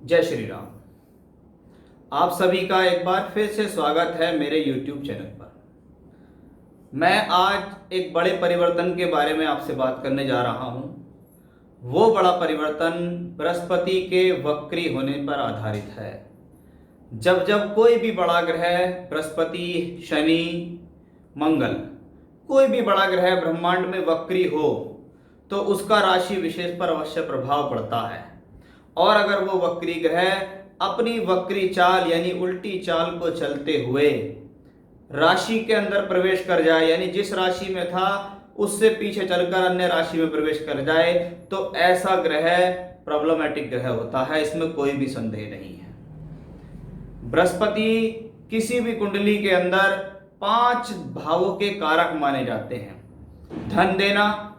जय श्री राम। आप सभी का एक बार फिर से स्वागत है मेरे YouTube चैनल पर। मैं आज एक बड़े परिवर्तन के बारे में आपसे बात करने जा रहा हूं। वो बड़ा परिवर्तन बृहस्पति के वक्री होने पर आधारित है। जब जब कोई भी बड़ा ग्रह, बृहस्पति, शनि, मंगल, कोई भी बड़ा ग्रह ब्रह्मांड में वक्री हो तो उसका राशि विशेष पर अवश्य प्रभाव पड़ता है। और अगर वो वक्री ग्रह अपनी वक्री चाल यानी उल्टी चाल को चलते हुए राशि के अंदर प्रवेश कर जाए, यानी जिस राशि में था उससे पीछे चलकर अन्य राशि में प्रवेश कर जाए, तो ऐसा ग्रह प्रॉब्लमैटिक ग्रह होता है। इसमें कोई भी संदेह नहीं है। बृहस्पति किसी भी कुंडली के अंदर 5 भावों के कारक माने जाते हैं। धन देना,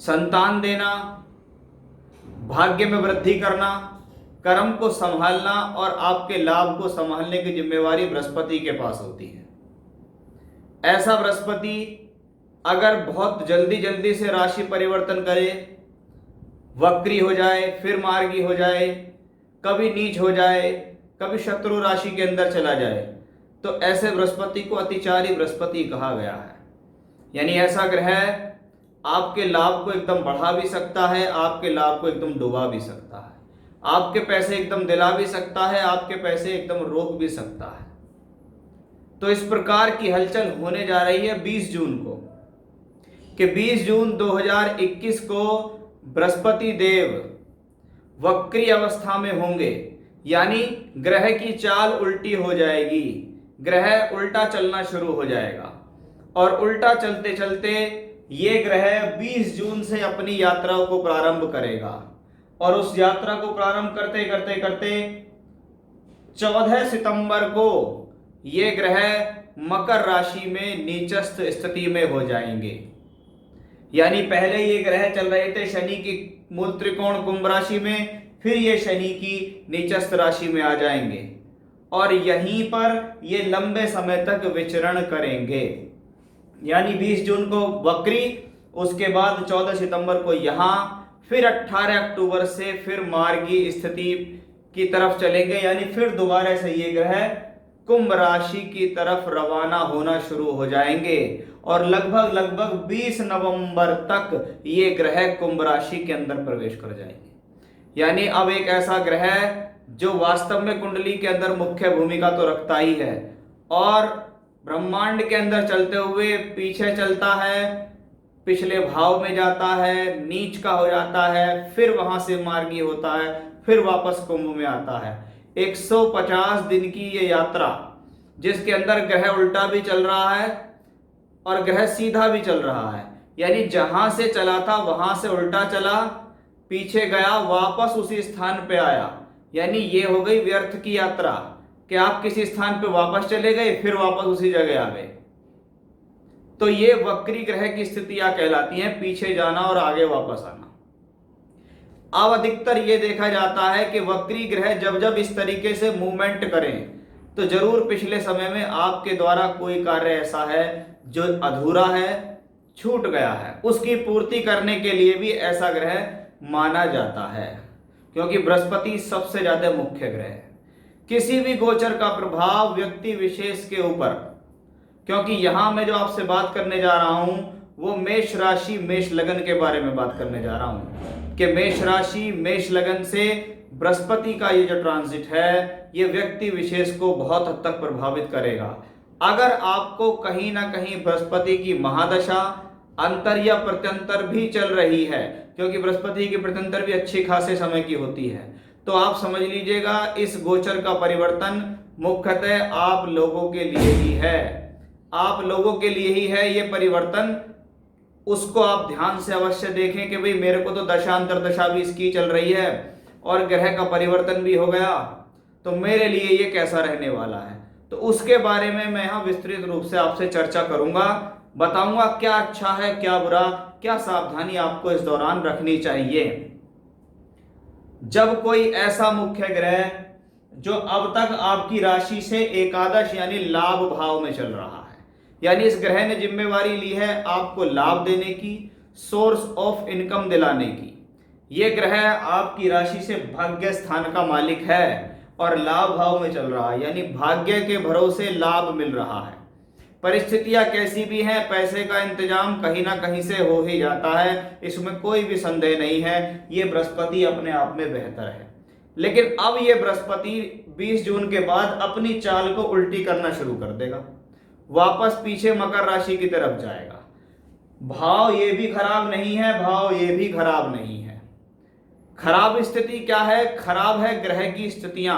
संतान देना, भाग्य में वृद्धि करना, कर्म को संभालना और आपके लाभ को संभालने की जिम्मेवारी बृहस्पति के पास होती है। ऐसा बृहस्पति अगर बहुत जल्दी जल्दी से राशि परिवर्तन करे, वक्री हो जाए, फिर मार्गी हो जाए, कभी नीच हो जाए, कभी शत्रु राशि के अंदर चला जाए, तो ऐसे बृहस्पति को अतिचारी बृहस्पति कहा गया है। यानी ऐसा ग्रह आपके लाभ को एकदम बढ़ा भी सकता है, आपके लाभ को एकदम डुबा भी सकता है, आपके पैसे एकदम दिला भी सकता है, आपके पैसे एकदम रोक भी सकता है। तो इस प्रकार की हलचल होने जा रही है 20 जून को, कि 20 जून 2021 को बृहस्पति देव वक्री अवस्था में होंगे। यानी ग्रह की चाल उल्टी हो जाएगी, ग्रह उल्टा चलना शुरू हो जाएगा। और उल्टा चलते चलते ये ग्रह 20 जून से अपनी यात्रा को प्रारंभ करेगा। और उस यात्रा को प्रारंभ करते करते करते 14 सितंबर को ये ग्रह मकर राशि में नीचस्थ स्थिति में हो जाएंगे। यानी पहले ये ग्रह चल रहे थे शनि की मूल त्रिकोण कुंभ राशि में, फिर ये शनि की नीचस्थ राशि में आ जाएंगे और यहीं पर ये लंबे समय तक विचरण करेंगे। यानी 20 जून को वक्री, उसके बाद 14 सितंबर को यहां, फिर 18 अक्टूबर से फिर मार्गी स्थिति की तरफ चलेंगे। यानी फिर दोबारा से ये ग्रह कुंभ राशि की तरफ रवाना होना शुरू हो जाएंगे और लगभग लगभग 20 नवंबर तक ये ग्रह कुंभ राशि के अंदर प्रवेश कर जाएंगे। यानी अब एक ऐसा ग्रह जो वास्तव में कुंडली के अंदर मुख्य भूमिका तो रखता ही है और ब्रह्मांड के अंदर चलते हुए पीछे चलता है, पिछले भाव में जाता है, नीच का हो जाता है, फिर वहां से मार्गी होता है, फिर वापस कुंभ में आता है। 150 दिन की ये यात्रा, जिसके अंदर ग्रह उल्टा भी चल रहा है और ग्रह सीधा भी चल रहा है। यानी जहां से चला था वहां से उल्टा चला, पीछे गया, वापस उसी स्थान पे आया। यानी ये हो गई व्यर्थ की यात्रा कि आप किसी स्थान पे वापस चले गए, फिर वापस उसी जगह आ गए। तो ये वक्री ग्रह की स्थितियां कहलाती हैं, पीछे जाना और आगे वापस आना। अब अधिकतर ये देखा जाता है कि वक्री ग्रह जब जब इस तरीके से मूवमेंट करें तो जरूर पिछले समय में आपके द्वारा कोई कार्य ऐसा है जो अधूरा है, छूट गया है, उसकी पूर्ति करने के लिए भी ऐसा ग्रह माना जाता है। क्योंकि बृहस्पति सबसे ज्यादा मुख्य ग्रह है। किसी भी गोचर का प्रभाव व्यक्ति विशेष के ऊपर, क्योंकि यहां मैं जो आपसे बात करने जा रहा हूं वो मेष राशि मेष लगन के बारे में बात करने जा रहा हूं कि मेष राशि मेष लगन से बृहस्पति का ये जो ट्रांजिट है ये व्यक्ति विशेष को बहुत हद तक प्रभावित करेगा। अगर आपको कहीं ना कहीं बृहस्पति की महादशा, अंतर या प्रत्यंतर भी चल रही है, क्योंकि बृहस्पति की प्रत्यंतर भी अच्छी खासे समय की होती है, तो आप समझ लीजिएगा इस गोचर का परिवर्तन मुख्यतः आप लोगों के लिए ही है। आप लोगों के लिए ही है ये परिवर्तन। उसको आप ध्यान से अवश्य देखें कि भाई मेरे को तो दशा अंतरदशा भी इसकी चल रही है और ग्रह का परिवर्तन भी हो गया, तो मेरे लिए ये कैसा रहने वाला है। तो उसके बारे में मैं यहाँ विस्तृत रूप से आपसे चर्चा करूंगा, बताऊंगा क्या अच्छा है, क्या बुरा, क्या सावधानी आपको इस दौरान रखनी चाहिए। जब कोई ऐसा मुख्य ग्रह जो अब तक आपकी राशि से एकादश यानी लाभ भाव में चल रहा है, यानी इस ग्रह ने जिम्मेवारी ली है आपको लाभ देने की, सोर्स ऑफ इनकम दिलाने की, ये ग्रह आपकी राशि से भाग्य स्थान का मालिक है और लाभ भाव में चल रहा है, यानी भाग्य के भरोसे लाभ मिल रहा है। परिस्थितियां कैसी भी हैं, पैसे का इंतजाम कहीं ना कहीं से हो ही जाता है, इसमें कोई भी संदेह नहीं है। ये बृहस्पति अपने आप में बेहतर है। लेकिन अब ये बृहस्पति 20 जून के बाद अपनी चाल को उल्टी करना शुरू कर देगा, वापस पीछे मकर राशि की तरफ जाएगा। भाव ये भी खराब नहीं है, भाव ये भी खराब नहीं है। खराब स्थिति क्या है? खराब है ग्रह की स्थितियां।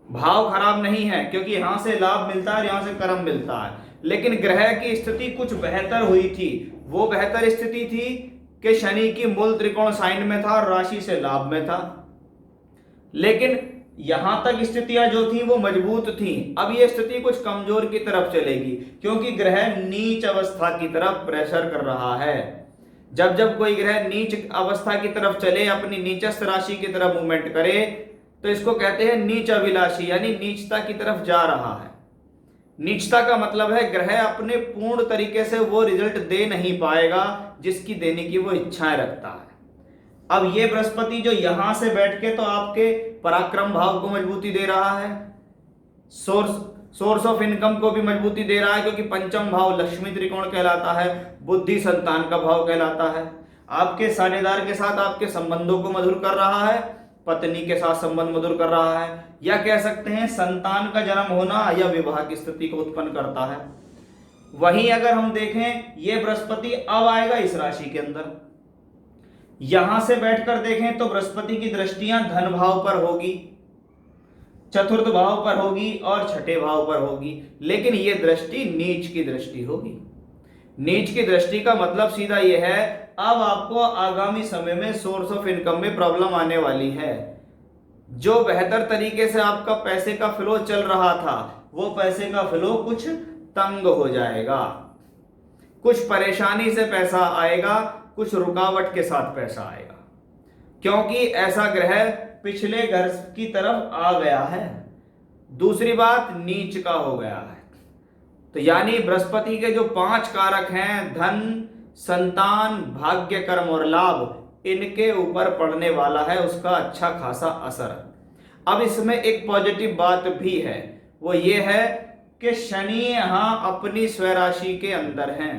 भाव खराब नहीं है क्योंकि यहां से लाभ मिलता है, यहां से कर्म मिलता है। लेकिन ग्रह की स्थिति कुछ बेहतर हुई थी। वो बेहतर स्थिति थी कि शनि की मूल त्रिकोण साइन में था और राशि से लाभ में था। लेकिन यहां तक स्थितियां जो थी वो मजबूत थी। अब ये स्थिति कुछ कमजोर की तरफ चलेगी क्योंकि ग्रह नीच अवस्था की तरफ प्रेशर कर रहा है। जब जब कोई ग्रह नीच अवस्था की तरफ चले, अपनी नीचस्थ राशि की तरफ मूवमेंट करे, तो इसको कहते हैं नीच अभिलाषी, यानी नीचता की तरफ जा रहा है। नीचता का मतलब है ग्रह अपने पूर्ण तरीके से वो रिजल्ट दे नहीं पाएगा जिसकी देने की वो इच्छाएं रखता है। अब ये बृहस्पति जो यहां से बैठ के तो आपके पराक्रम भाव को मजबूती दे रहा है, सोर्स ऑफ इनकम को भी मजबूती दे रहा है, क्योंकि पंचम भाव लक्ष्मी त्रिकोण कहलाता है, बुद्धि संतान का भाव कहलाता है। आपके साझेदार के साथ आपके संबंधों को मधुर कर रहा है, पत्नी के साथ संबंध मधुर कर रहा है, या कह सकते हैं संतान का जन्म होना या विवाह की स्थिति को उत्पन्न करता है। वहीं अगर हम देखें ये बृहस्पति अब आएगा इस राशि के अंदर, यहां से बैठकर देखें तो बृहस्पति की दृष्टियां धन भाव पर होगी, चतुर्थ भाव पर होगी और छठे भाव पर होगी। लेकिन यह दृष्टि नीच की दृष्टि होगी। नीच की दृष्टि का मतलब सीधा यह है, अब आपको आगामी समय में सोर्स ऑफ इनकम में प्रॉब्लम आने वाली है। जो बेहतर तरीके से आपका पैसे का फ्लो चल रहा था, वो पैसे का फ्लो कुछ तंग हो जाएगा, कुछ परेशानी से पैसा आएगा, कुछ रुकावट के साथ पैसा आएगा, क्योंकि ऐसा ग्रह पिछले घर की तरफ आ गया है। दूसरी बात, नीच का हो गया है। तो यानी बृहस्पति के जो 5 कारक हैं, धन, संतान, भाग्य, कर्म और लाभ, इनके ऊपर पड़ने वाला है उसका अच्छा खासा असर। अब इसमें एक पॉजिटिव बात भी है, वो ये है कि शनि यहां अपनी स्वराशि के अंदर हैं,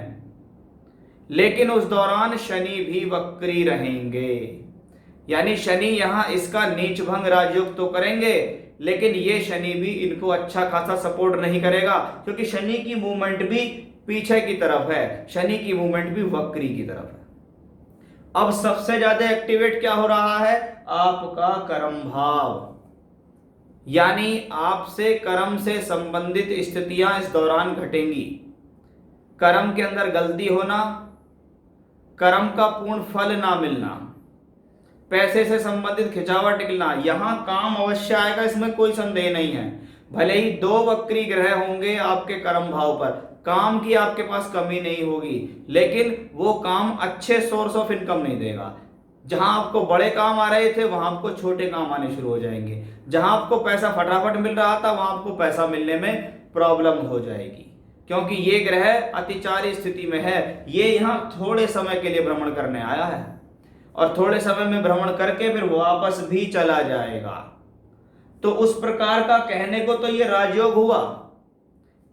लेकिन उस दौरान शनि भी वक्री रहेंगे। यानी शनि यहां इसका नीच भंग राजयोग तो करेंगे, लेकिन ये शनि भी इनको अच्छा खासा सपोर्ट नहीं करेगा, क्योंकि शनि की मूवमेंट भी पीछे की तरफ है, शनि की मूवमेंट भी वक्री की तरफ है। अब सबसे ज्यादा एक्टिवेट क्या हो रहा है? आपका कर्म भाव, यानी आपसे कर्म से संबंधित स्थितियां इस दौरान घटेंगी। कर्म के अंदर गलती होना, कर्म का पूर्ण फल ना मिलना, पैसे से संबंधित खिंचावट निकलना, यहां काम अवश्य आएगा, इसमें कोई संदेह नहीं है। भले ही 2 वक्री ग्रह होंगे आपके कर्म भाव पर, काम की आपके पास कमी नहीं होगी, लेकिन वो काम अच्छे सोर्स ऑफ इनकम नहीं देगा। जहां आपको बड़े काम आ रहे थे वहां आपको छोटे काम आने शुरू हो जाएंगे। जहां आपको पैसा फटाफट मिल रहा था वहां आपको पैसा मिलने में प्रॉब्लम हो जाएगी, क्योंकि ये ग्रह अतिचारी स्थिति में है। ये यहाँ थोड़े समय के लिए भ्रमण करने आया है और थोड़े समय में भ्रमण करके फिर वापस भी चला जाएगा। तो उस प्रकार का कहने को तो ये राजयोग हुआ,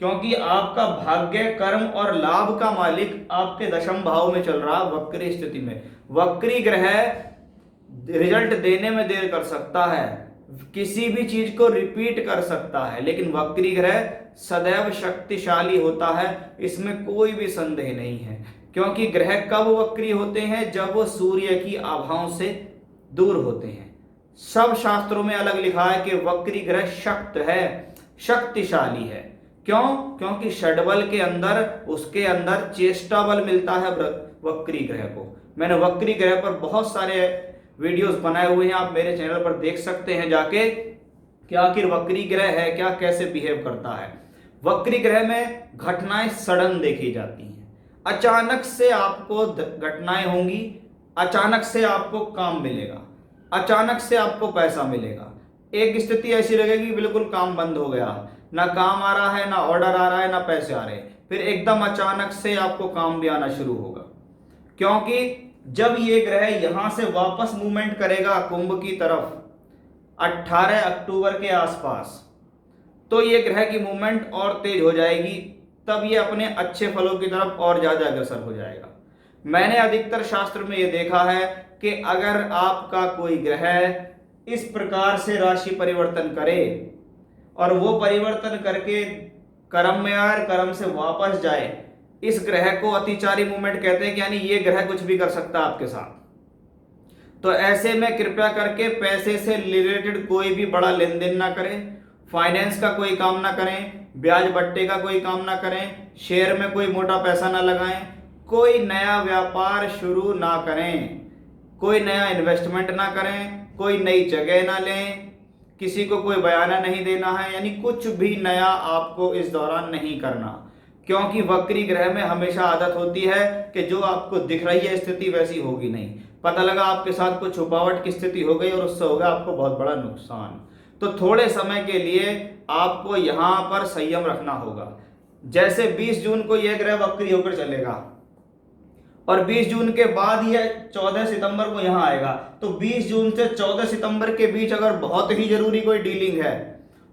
क्योंकि आपका भाग्य, कर्म और लाभ का मालिक आपके दशम भाव में चल रहा वक्री स्थिति में। वक्री ग्रह रिजल्ट देने में देर कर सकता है, किसी भी चीज को रिपीट कर सकता है, लेकिन वक्री ग्रह सदैव शक्तिशाली होता है, इसमें कोई भी संदेह नहीं है। क्योंकि ग्रह कब वक्री होते हैं? जब वो सूर्य की आभाओं से दूर होते हैं। सब शास्त्रों में अलग लिखा है कि वक्री ग्रह शक्त है, शक्तिशाली है। क्यों? क्योंकि षड्बल के अंदर उसके अंदर चेष्टा बल मिलता है वक्री ग्रह को। मैंने वक्री ग्रह पर बहुत सारे वीडियोस बनाए हुए हैं, आप मेरे चैनल पर देख सकते हैं जाके कि आखिर वक्री ग्रह है क्या, कैसे बिहेव करता है। वक्री ग्रह में घटनाएं सडन देखी जाती हैं, अचानक से आपको घटनाएं होंगी, अचानक से आपको काम मिलेगा, अचानक से आपको पैसा मिलेगा। एक स्थिति ऐसी लगेगी बिल्कुल काम बंद हो गया, ना काम आ रहा है, ना ऑर्डर आ रहा है, ना पैसे आ रहे हैं, फिर एकदम अचानक से आपको काम भी आना शुरू होगा। क्योंकि जब ये ग्रह यहां से वापस मूवमेंट करेगा कुंभ की तरफ 18 अक्टूबर के आसपास, तो ये ग्रह की मूवमेंट और तेज हो जाएगी, तब ये अपने अच्छे फलों की तरफ और ज्यादा अग्रसर हो जाएगा। मैंने अधिकतर शास्त्र में ये देखा है कि अगर आपका कोई ग्रह इस प्रकार से राशि परिवर्तन करे और वो परिवर्तन करके कर्म में आए, कर्म से वापस जाए, इस ग्रह को अतिचारी मूवमेंट कहते हैं कि यानी ये ग्रह कुछ भी कर सकता है आपके साथ। तो ऐसे में कृपया करके पैसे से रिलेटेड कोई भी बड़ा लेन देन ना करें, फाइनेंस का कोई काम ना करें, ब्याज बट्टे का कोई काम ना करें, शेयर में कोई मोटा पैसा ना लगाएं, कोई नया व्यापार शुरू ना करें, कोई नया इन्वेस्टमेंट ना करें, कोई नई जगह ना लें, किसी को कोई बयाना नहीं देना है, यानी कुछ भी नया आपको इस दौरान नहीं करना। क्योंकि वक्री ग्रह में हमेशा आदत होती है कि जो आपको दिख रही है स्थिति वैसी होगी नहीं। पता लगा आपके साथ कुछ छुपावट की स्थिति हो गई और उससे होगा आपको बहुत बड़ा नुकसान। तो थोड़े समय के लिए आपको यहाँ पर संयम रखना होगा। जैसे 20 जून को यह ग्रह वक्री होकर चलेगा और 20 जून के बाद यह 14 सितंबर को यहाँ आएगा, तो 20 जून से 14 सितंबर के बीच अगर बहुत ही जरूरी कोई डीलिंग है,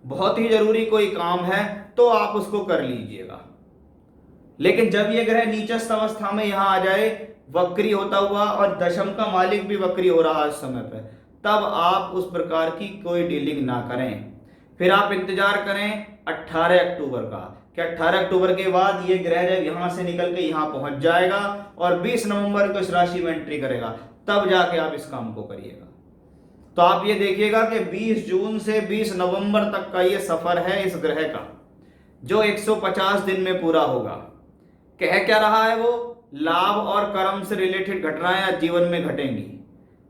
बहुत ही जरूरी कोई काम है, तो आप उसको कर लीजिएगा। लेकिन जब यह ग्रह नीचस्थ अवस्था में यहाँ आ जाए वक्री होता हुआ और दशम का मालिक भी वक्री हो रहा है इस समय पे, तब आप उस प्रकार की कोई डीलिंग ना करें। फिर आप इंतजार करें 18 अक्टूबर का कि 18 अक्टूबर के बाद ये ग्रह जब यहां से निकल के यहां पहुंच जाएगा और 20 नवंबर को इस राशि में एंट्री करेगा, तब जाके आप इस काम को करिएगा। तो आप ये देखिएगा कि 20 जून से 20 नवंबर तक का ये सफर है इस ग्रह का, जो 150 दिन में पूरा होगा। कह क्या रहा है वो? लाभ और कर्म से रिलेटेड घटनाएं आज जीवन में घटेंगी,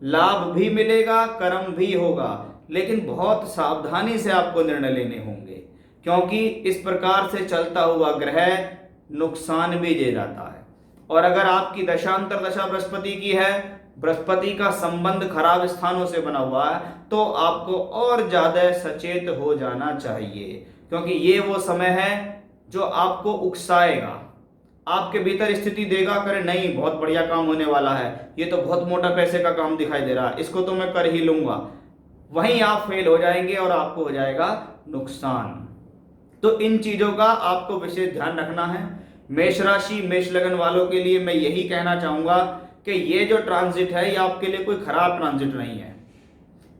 लाभ भी मिलेगा, कर्म भी होगा, लेकिन बहुत सावधानी से आपको निर्णय लेने होंगे, क्योंकि इस प्रकार से चलता हुआ ग्रह नुकसान भी दे जाता है। और अगर आपकी दशांतर दशा बृहस्पति की है, बृहस्पति का संबंध खराब स्थानों से बना हुआ है, तो आपको और ज्यादा सचेत हो जाना चाहिए, क्योंकि ये वो समय है जो आपको उकसाएगा, आपके भीतर स्थिति देगा करे नहीं बहुत बढ़िया काम होने वाला है, ये तो बहुत मोटा पैसे का काम दिखाई दे रहा है, इसको तो मैं कर ही लूंगा। वहीं आप फेल हो जाएंगे और आपको हो जाएगा नुकसान। तो इन चीजों का आपको विशेष ध्यान रखना है। मेष राशि मेष लगन वालों के लिए मैं यही कहना चाहूंगा कि ये जो ट्रांजिट है ये आपके लिए कोई खराब ट्रांजिट नहीं है,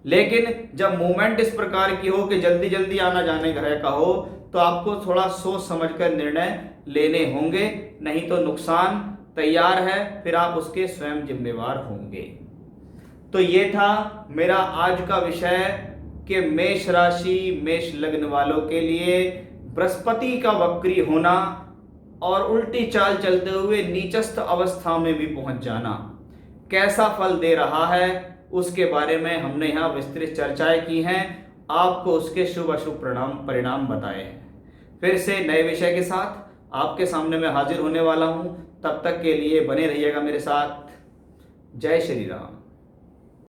लेकिन जब मूवमेंट इस प्रकार की हो कि जल्दी जल्दी आना जाने ग्रह का हो, तो आपको थोड़ा सोच समझकर निर्णय लेने होंगे, नहीं तो नुकसान तैयार है, फिर आप उसके स्वयं जिम्मेवार होंगे। तो ये था मेरा आज का विषय कि मेष राशि मेष लग्न वालों के लिए बृहस्पति का वक्री होना और उल्टी चाल चलते हुए नीचस्थ अवस्था में भी पहुंच जाना कैसा फल दे रहा है, उसके बारे में हमने यहाँ विस्तृत चर्चाएं की हैं, आपको उसके शुभ अशुभ परिणाम बताए हैं। फिर से नए विषय के साथ आपके सामने मैं हाजिर होने वाला हूँ, तब तक के लिए बने रहिएगा मेरे साथ। जय श्री राम।